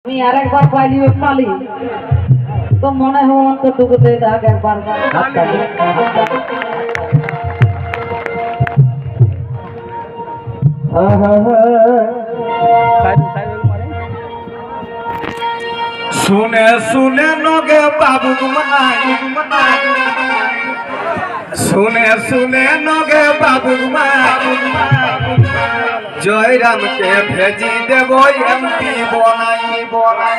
আমি আরেকবার পাইলি পালি তো মনে হয় অন্তটুকু দেখ একবার শুনে শুনে নগে বাবু মাই শুনে শুনে নগে বাবু মাই জয়রামকে ভেজি দেব এমপি বনাই বনাই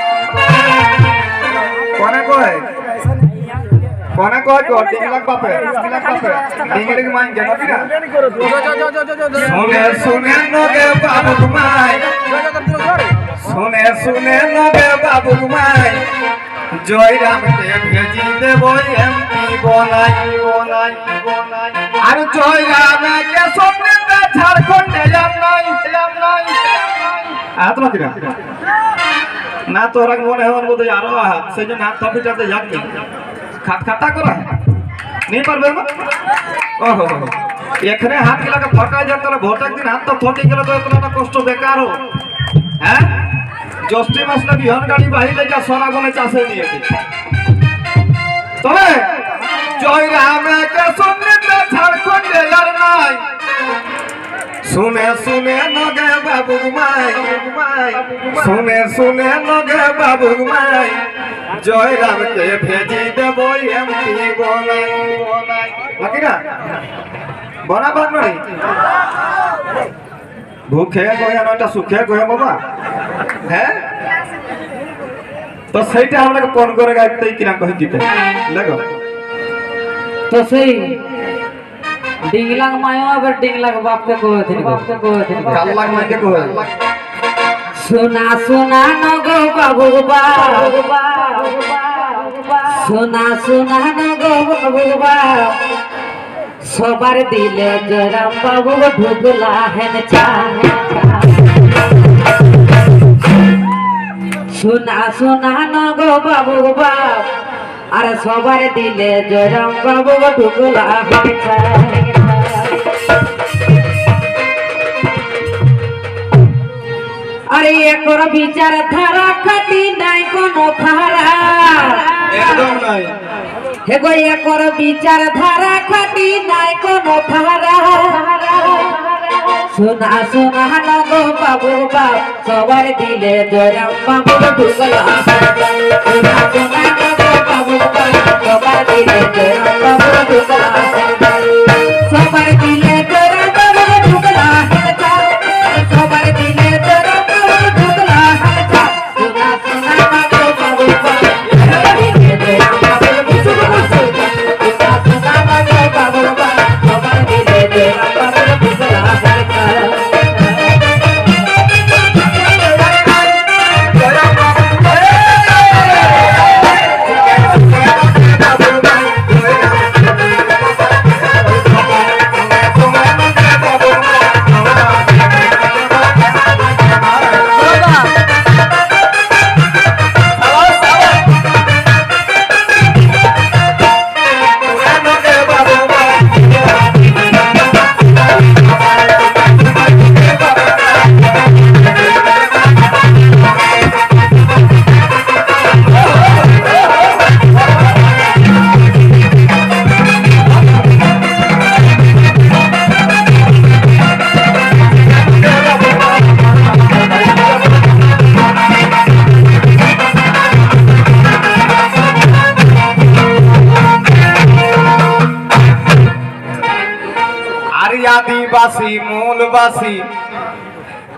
কোনে কয় কোনে কয় তো ডিংলাক বাপে ডিংলিক মাই কেন দিনা শুনে শুনে নগে বাবু মাই শুনে শুনে নগে বাবু মাই জয়রামকে ভেজি দেব এমপি বনাই বনাই বনাই আর জয়রামকে সন্দেতে ঝাড়খণ্ডে যাব নাই আত না কিনা না তোরা মনে হন বলতে আরো আহাত সেই জন্য হাত থাপিটাতে যাকনি খাট খাটা করা नहीं পারবে না ওহো এখানে হাত গিলাকে ফাঁকা যায় তাহলে ভোট একদিন হাত তো ফটি গেলে তো এতটা কষ্ট বেকার हो হ্যাঁ জ্যৈষ্ঠ মাস না বিহান গাড়ি বাহিলে যা সোনা গনে চাষে নিয়ে তবে জয়রামকে সন্দেতে ঝাড়খণ্ডে আর নাই শুনে শুনে নগে বাবু মাই শুনে শুনে নগে বাবু মাই জয়রামকে ভেজি দেব এমপি বনাই বনাই নাকি না বরাবর নয় ভুখে গয়া নয়টা সুখে গয়া বাবা হ্যাঁ তো সেইটা আমাকে ফোন করে গাইতেই কিনা কহি দিতে লাগো তো সেই ডিংলাং মাयो अब डिंगलाक बाप के कोय थी কাল্লাক মাইকে কই সোনা সোনা নগো বাবু বা সোনা সোনা নগো বাবু বা সবার দিলে জয়রাম বাবু ঢুকলা হেন চা সোনা সোনা নগো বাবু বা আর সবার দিলে জয়রাম বাবু ঢুকলা হেন চা अरे एकर विचार धारा खाती নাই কোনো খারা একদম নাই হে গো এकर विचार धारा खाती নাই কোনো খারা সোনা সোনা নগো বাবু বাপ সবার দিলে জয়রাম বাবু ঢুকলা সোনা সোনা নগো বাবু বাপ সবার দিলে জয়রাম বাবু ঢুকলা সবার দিলে জয়রাম বাবু ঢুকলা সবার দিলে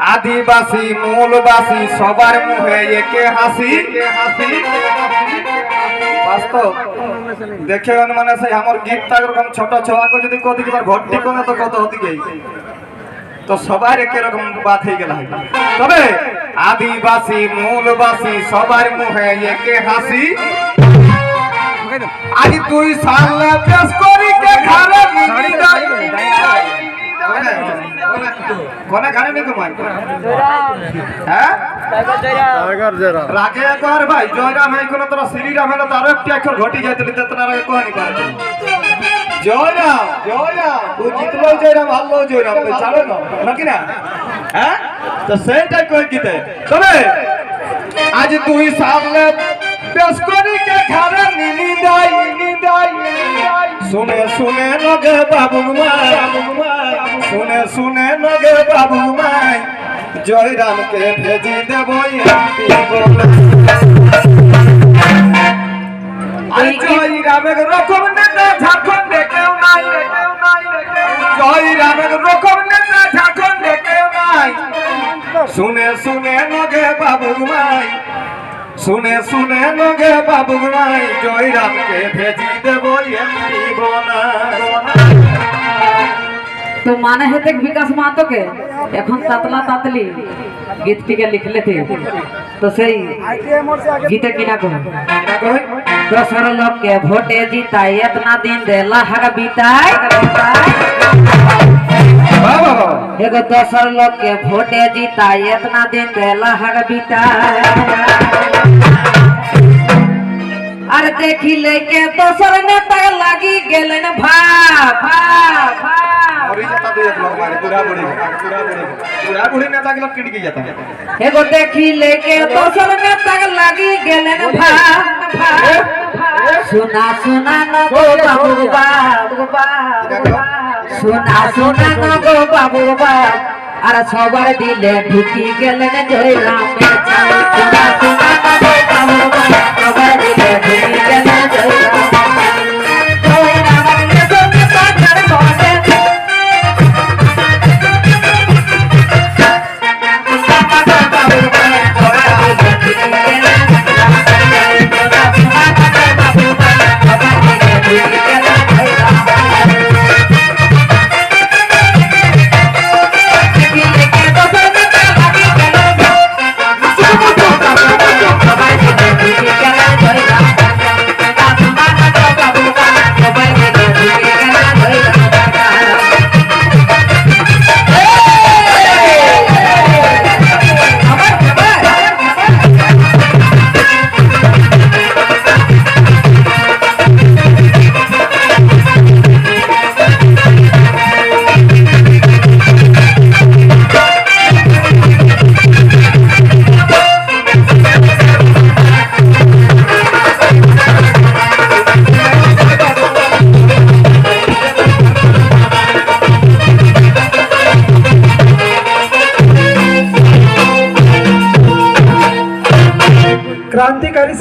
आदिवासी मूलवासी सबार मुहे एके हासी वास्तव देखे माने से हमर गीत तक रकम छोट छवा को जदी कथि के भट्टी कोने तो कत होती गई तो सबार एके रकम बात हे गेला तबे आदिवासी मूलवासी सबार मुहे एके हासी आज दुई साल पेश करी के खारे मिली जाई कोने खाने में तुम्हारी हैं टाइगर जरा राके एकबार भाई जयराम है कोनो तोरा श्रीराम है तो आरो एक अक्षर घटी जाय तले तना रे कोनी पारे जयराम तू जितलो जयराम हारलो जयराम तो चलो ना नाकी ना हैं तो सेटा कोई किते तबे आज 2 साल पेश करी के खाना नीनी दाई सुने सुने लगे बाबू माई सुने सुने लगे बाबू माई जय राम के भेजी देबो जय रामेर रकम नेता झारखंड केउ নাই जय रामेर रकम नेता झारखंड केउ নাই सुने सुने लगे बाबू माई सुने सुने लगे बाबू माई जय राम के भेजी देबो एमपी बना तो माने हेते विकास महतो के এখন তাতলা তাতলি গীতটিকে লিখলে थे तो सही गीते की ना कहो दोसर लोग के भोटे जीताए इतना दिन देला हर बिताए एगो दोसर लोग के भोटे जीताए इतना दिन देला हर बिताए अरे देखी लेके दोसर नेता लगी गेलन भाप और ये जाता तो एक लोग मारे पूरा बूढ़ी नेता के लोग किट की जाता है एगो देखी लेके दोसर नेता लगी गेलन भाप सुना सुना न गो बाबू सुना सुना न गो बाबू अरे सबर दिले ढुकी गेलन जय राम सुना सुना न गो बाबू सबर दिले ढुकी गेलन जय राम क्रांतिकारी